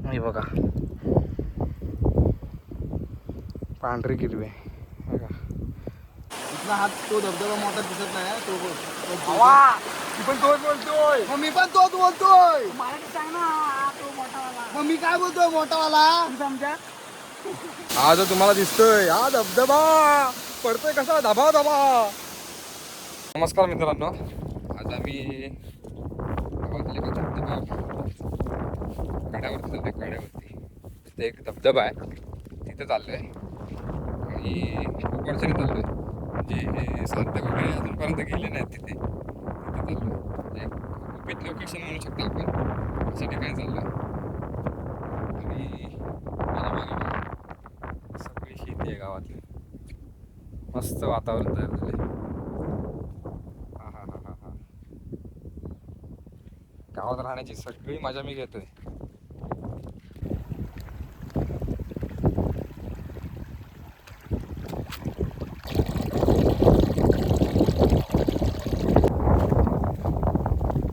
हे बघा पांढरी किरवे बघा. इथला हात तो धबधबा मोठा दिसत नाही तो पण तोच बोलतोय. मग मी पण तोच बोलतोय. मराठी सांग ना तो मोठावाला. मग मी काय बोलतोय मोठावाला समजा. हा जो तुम्हाला दिसतोय हा धबधबा पडतोय कसा धबा धबा. नमस्कार मित्रांनो, आज आम्ही कड्यावरती चाललोय. कड्यावरती तिथे एक धबधबा आहे, तिथे चाललोय आणि खूप वर्षाने चाललोय. म्हणजे सांगते वगैरे अजूनपर्यंत गेले नाहीत तिथे. तिथे चाललोय म्हणजे गुपित लोकेशन म्हणू शकता आपण, अशा ठिकाणी चाललोय. आणि माझ्या मागे सगळी शेती आहे गावातली. मस्त वातावरण तयार झालंय. गावात राहण्याची सगळी मजा मी घेतोय.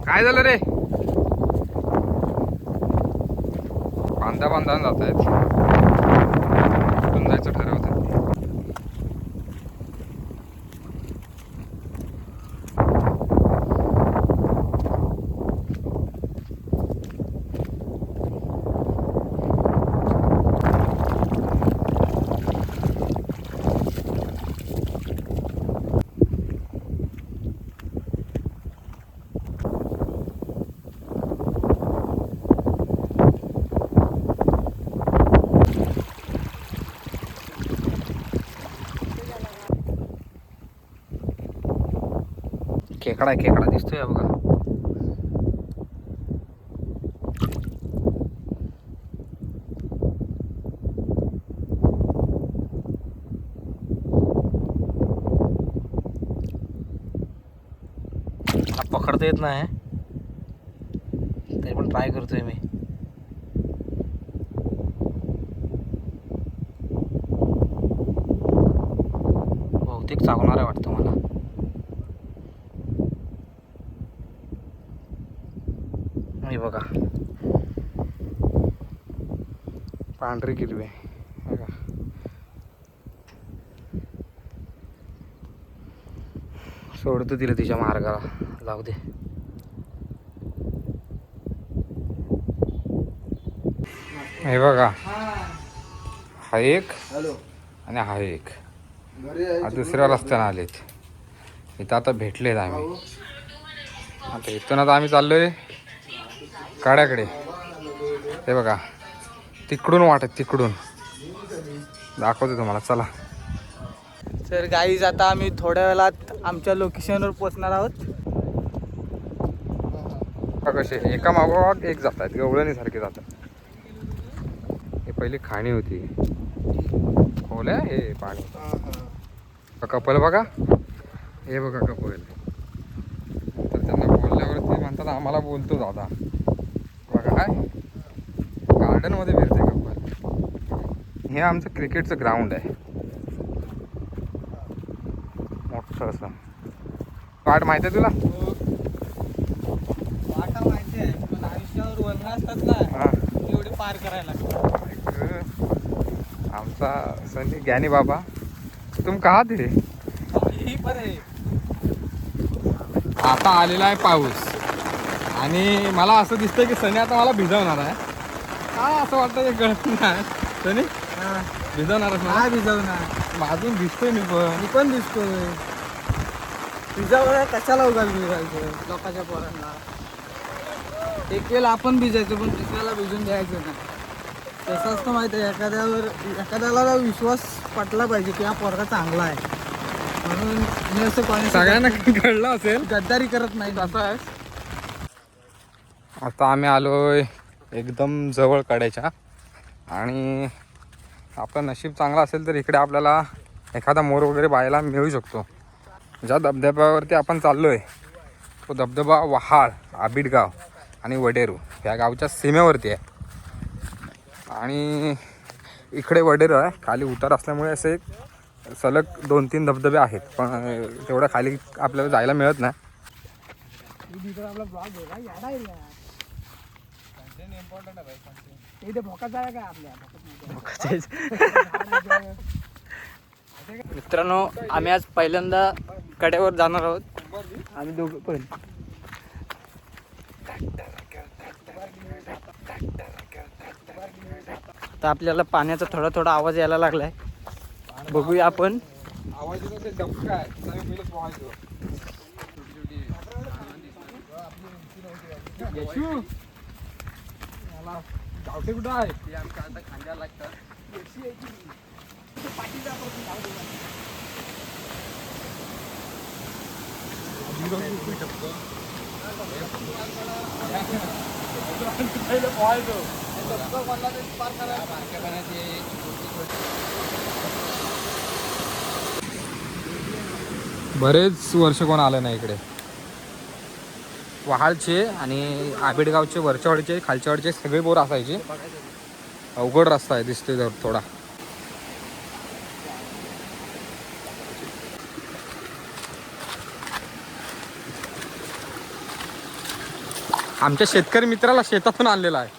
काय झालं रे? बांधा जात आहेत. कुठून जायचं ठरवत आहे. खेकडा दिसतोय बघा. हा पकडता येत नाही तरी पण ट्राय करतोय मी. बहुतेक चावणार आहे वाटतं मला. हे बघा पांढरी किरवे बघा. सोडतो तिला तिच्या मार्गाला, जाऊ दे. हे बघा, हा एक हॅलो आणि हा एक. हा दुसऱ्या रस्त्याने आलेत. इथं आता भेटलेत आम्ही. आता इथून आता आम्ही चाललोय काड्याकडे. हे बघा तिकडून वाटत, तिकडून दाखवतो तुम्हाला. चला. तर गाईज आता आम्ही थोड्या वेळात आमच्या लोकेशनवर पोहोचणार आहोत. कसे एका मागोमाग एक जात आहेत, गवळणी सारखे जातात. हे पहिली खाणी होती. खोल आहे हे पाणी. कपल बघा, हे बघा कपल. तर त्यांना बोलल्यावर ते म्हणतात आम्हाला बोलतो दादा. बघा काय गार्डन मध्ये फिरते कपल. हे आमचं क्रिकेटचं ग्राउंड आहे मोठं असं. वाट माहिती आहे तुला? वाटा माहिती आहे, पण आयुष्यावर वळण असतात ना एवढे पार करायला लागतात. आमचा सनी ज्ञानी बाबा. तुम कहा थे? ही पण आहे. आता आलेला आहे पाऊस आणि मला असं दिसतंय की सनी आता मला भिजवणार आहे. काय असं वाटतं ते कळत नाही. सनी भिजवणारच ना? काय भिजवणार? माझून दिसतोय मी पण. मी पण दिसतोय. भिजावं कशाला उगाच भिजायचं लोकांच्या पोरांना. एक वेळ आपण भिजायचो पण दुसऱ्याला भिजून द्यायचं नाही. तसं असतं माहिती आहे, एखाद्याला विश्वास पटला पाहिजे की हा पोरगा चांगला आहे म्हणून मी असं कोणी सगळ्यांना कळलं असेल. गद्दारी करत नाही. असं आहे. आता आम्ही आलोय एकदम जवळ कड्याच्या. आणि आपलं नशीब चांगलं असेल तर इकडे आपल्याला एखादा मोर वगैरे पाहायला मिळू शकतो. ज्या धबधब्यावरती आपण चाललोय तो धबधबा वहाळ, आबिडगाव आणि वडेरू या गावच्या सीमेवरती आहे. आणि इकडे वडेरू आहे. खाली उतार असल्यामुळे असं एक सलग 2-3 धबधबे आहेत, पण तेवढं खाली आपल्याला जायला मिळत नाही. आपला ब्लॉग बघा याडा आहे यार. इथे भोका जागा काय आपल्या मित्रांनो, आम्ही आज पहिल्यांदा कड्यावर जाणार आहोत. आम्ही दोघं पण तर आपल्याला पाण्याचा थोडा थोडा आवाज यायला लागलाय. बघूया आपण. आवाज येतो ते डबका आहे, त्याला पहिलं पोहायचं. गावठे कुठं आहे ते आमच्या आता खांद्याला लागतात. बरेच वर्ष कोण आलं नाही इकडे. वहाळचे आणि आबिडगावचे वरच्यावाडीचे खालच्यावाडीचे सगळे बोर असायचे. अवघड रस्ता आहे दिसतोय थोडा. आमच्या शेतकरी मित्राला शेतातून आणलेला आहे.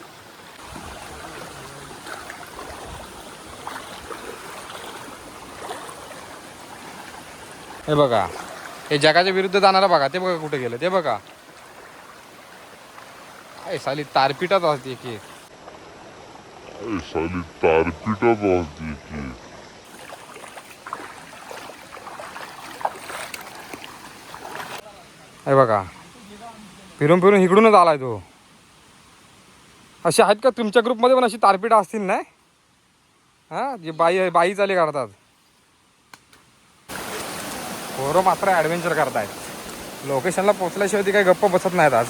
हे बघा, हे जगाच्या विरुद्ध जाणारा बघा, ते बघा कुठे गेलं ते बघा. साली तारपीटात असते की हे बघा, फिरून फिरून इकडूनच आलाय तो. असे आहेत का तुमच्या ग्रुपमध्ये पण अशी तारपीटा असतील ना? हा, जे बाई चाले काढतात. पोरं मात्र ॲडव्हेंचर करतायत. लोकेशनला पोहोचल्याशिवाय ती काही गप्प बसत नाहीत आज.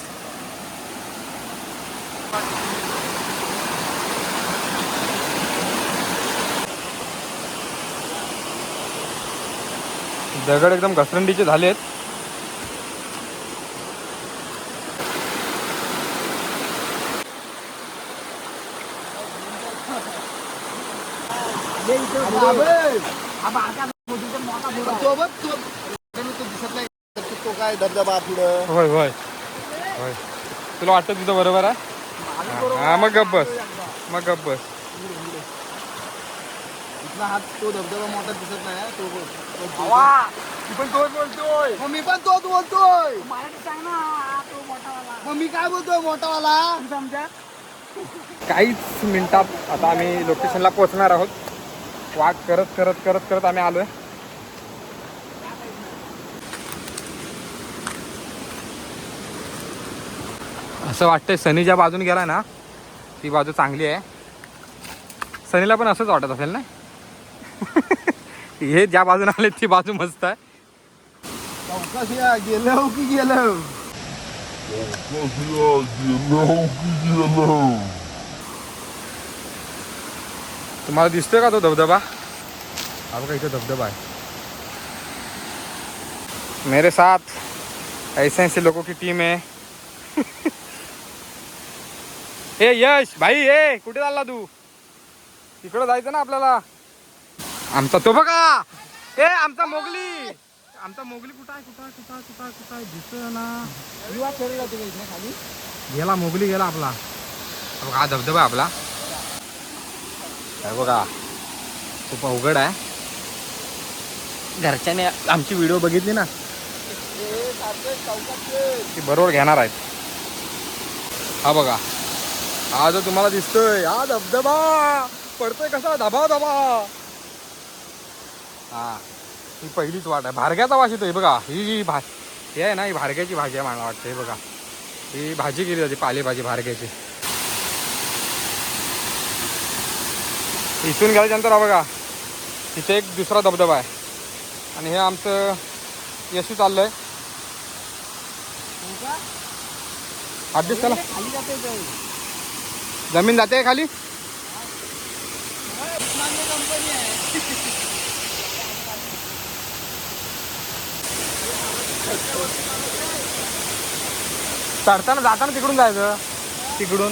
दगड एकदम घसरंडीचे झालेत. तो काय धबधबा पुढं. होय होय होय, तुला वाटतं तुझं बरोबर आहे? हा, मग गप्प बस, मग गप्प बस. इथला हात तो धबधबा मोठा दिसत नाही. तो पण तोच बोलतोय. मग मी पण तोच बोलतोय. मग मी काय बोलतोय मोठावाला समजा. काहीच मिनिटात आता आम्ही लोकेशनला पोहोचणार आहोत. वाट करत करत करत करत आम्ही आलोय. असं वाटतंय सनी ज्या बाजून गेला ना ती बाजू चांगली आहे. सनीला पण असंच वाटत असेल ना. हे ज्या बाजून आले ती बाजू मस्त आहे. गेलो की गेलो. तुम्हाला दिसतोय का तो धबधबा? हा बघा, इथे धबधबा आहे. मेरे साथ ऐसे ऐसे लोगों की टीम है. ए यश भाई, ए कुठे चालला तू? तिकडं जायचं ना आपल्याला. आमचा तो बघा, ए आमचा मोगली. आमचा मोगली कुठं आहे? कुठं आहे दिसतोय ना. खाली गेला मोगली, गेला आपला. बघा हा धबधबा आपला. काय बघा, खूप अवघड आहे. घरच्याने आमची व्हिडिओ बघितली ना ती बरोबर घेणार आहेत. हा बघा, हा जो तुम्हाला दिसतोय हा धबधबा पडतोय कसा धबा धबा. हा, ही पहिलीच वाट आहे. भारग्याचा वास येतोय बघा. ही हे आहे ना, ही भारग्याची भाजी आहे मला वाटतं. हे बघा, ही भाजी केली जाते, पालेभाजी भारग्याची. इथून गेल्याच्यानंतर हा बघा, तिथे एक दुसरा धबधबा आहे. आणि हे आमचं यशू चाललंय. अभ्यास त्याला जमीन जाते खाली. चढताना जाताना तिकडून जायचं, तिकडून.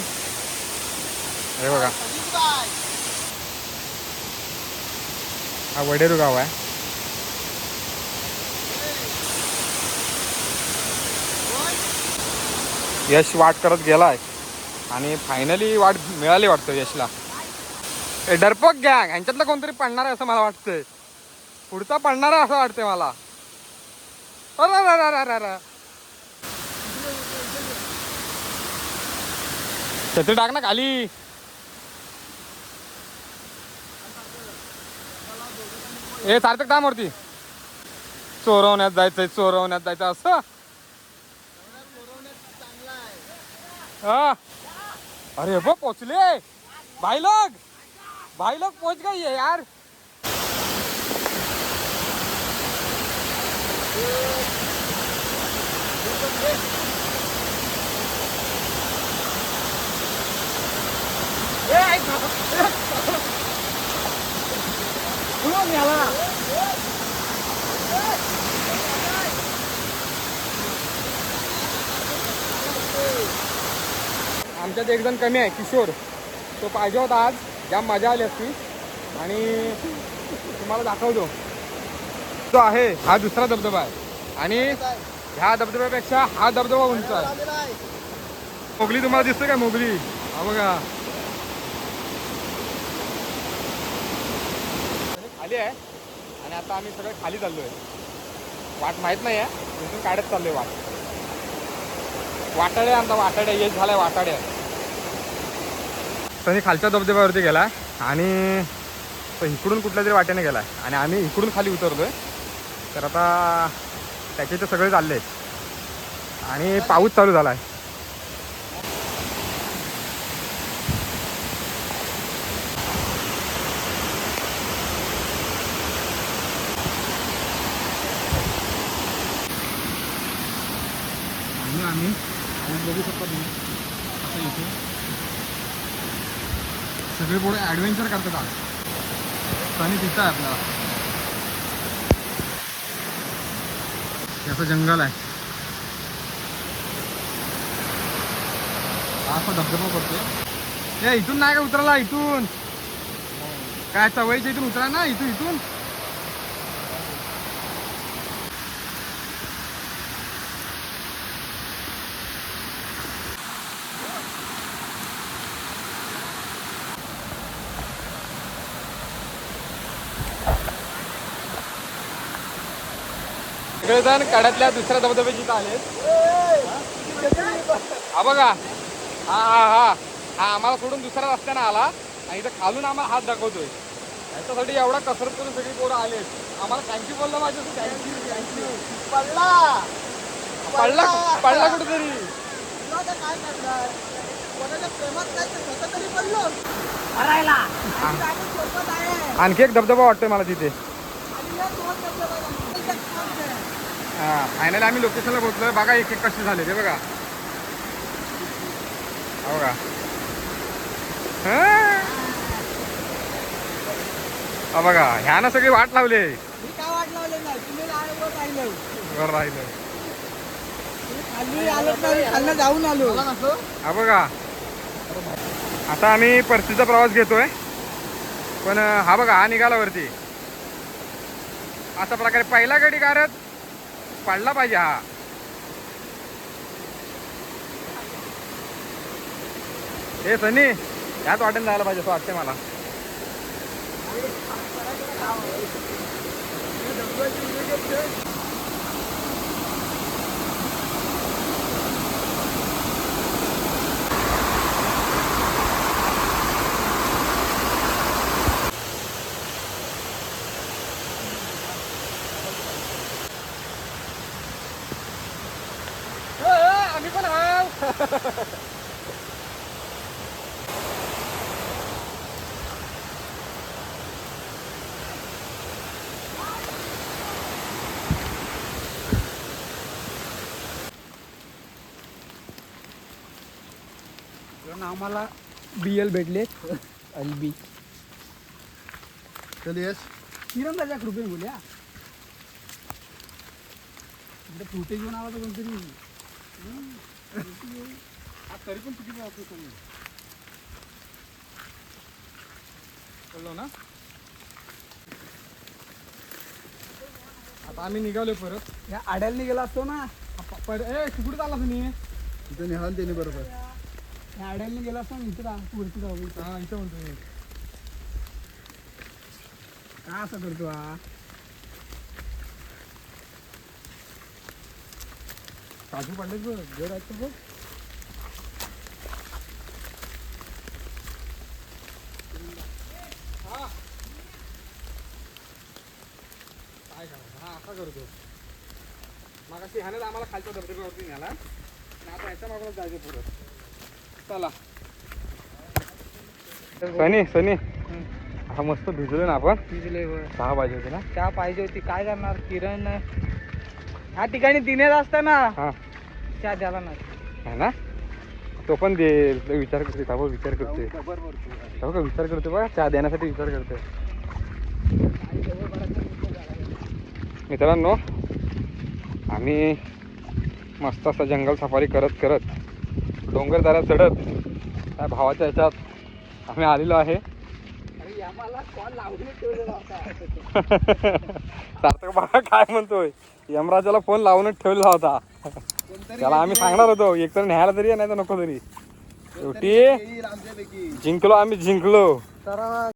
हे बघा, हा वडेरू गाव आहे. यश वाट करत गेलाय आणि फायनली वाट मिळाली वाटतं यशला. डरपोक गँग ह्यांच्यातलं कोणतरी पडणार आहे असं मला वाटतंय. पुढचा पडणार आहे असं वाटतंय मला. अरे छत्री टाक ना खाली. ए सार्थक टाइमवरती चोरवण्यात जायचं असं. हा अरे वो पोचले भाई लोग पहुंच गए है यार. आमच्यात एक जण कमी आहे किशोर. तो पाहिजे होता आज. जाम मजा आली असती आणि तुम्हाला दाखवतो. तो आहे हा दुसरा धबधबा आहे आणि ह्या धबधब्यापेक्षा हा धबधबा उंच आहे. मोगली तुम्हाला दिसतोय काय? मोगली हा बघा खाली आहे आणि आता आम्ही सगळं खाली चाललोय. वाट माहित नाही आहे इथून काढत चाललोय वाट. वाटाड्या आमचा वाटाड्या यश झालाय वाटाड्या. त्यांनी खालच्या धबधब्यावरती गेलाय आणि तो इकडून कुठल्या तरी वाट्याने गेलाय आणि आम्ही इकडून खाली उतरलोय. तर आता त्याचे तर सगळे चालले आणि पाऊस चालू झालाय. आम्ही बघू शकतो आता इथे सगळे पुढे ॲडव्हेंचर करतात आज. आणि तिथं आहे आपल्याला याचं जंगल आहे. हा असा धबधबा करतोय. ए इथून नाही का उतरला? इथून काय सवयीच्या इथून उतरा ना. इथून सगळेजण कड्यातल्या दुसऱ्या धबधब्याची आलेत. हा बघा हा हा हा हा आम्हाला सोडून दुसऱ्या रस्त्याने आला आणि इथं खालून आम्हाला हात दाखवतोय. याच्यासाठी एवढा कसरत करून सगळी पोरं आलेत. आम्हाला थँक्यू बोललं माझ्या. थँक्यू. पडला कुठेतरी. आणखी एक धबधबा वाटतोय मला तिथे. हा फायनली आम्ही लोकेशनला पोहोचलोय. बघा एक एक कसे झाले ते बघा. हो का हा बघा ह्यानं सगळी वाट लावले. वर राहिलं. जाऊन आलो. हा बघा आता आम्ही परतीचा प्रवास घेतोय. पण हा बघा हा निघाला वरती. अशा प्रकारे पहिला गडी गारत पडला पाहिजे. हा हे सनी याच वाटेने जायला पाहिजे असं वाटतंय मला. आम्ही पण आम्हाला BL भेटले. LB चल यश तिरंदाच्या कृपे बोलूया. फुटेज घेऊन आला तर कोणतरी तरी पण चुकीचं वाटतो तुम्ही कळलो ना. आता आम्ही निघालो परत. या आड्याला गेला असतो ना. ए कुठे चालला तुम्ही? तिथं निहाल त्याने बरोबर गाड्यांनी गेला असता इथं वरती जाऊ हा इथं म्हणतो मी का असं करतो हा काजू पडले बघ घर आहेत बघ काय करायचं हा असा करतो मग अशी ह्याने आम्हाला खालच्या धबधब्यावरती न्याला आणि आता ह्याच्या मागूनच जायचं पुढं चला सनी हा मस्त भिजलो ना आपण भिजले चहा पाहिजे होती ना चहा पाहिजे होती काय करणार किरण ह्या ठिकाणी दिनेच असताना हा चहा द्याला नाही आहे ना तो पण दे विचार करते का विचार करते हो का विचार करते बघा चहा देण्यासाठी विचार करते मित्रांनो आम्ही मस्त असं जंगल सफारी करत करत डोंगर दऱ्या चढत त्या भावाच्या ह्याच्यात आम्ही आलेलो आहे सार्थक बघा काय म्हणतोय यमराजाला फोन लावूनच ठेवलेला होता त्याला आम्ही सांगणार होतो एक तर न्यायला तरी नाही तर नको तरी शेवटी जिंकलो आम्ही जिंकलो तर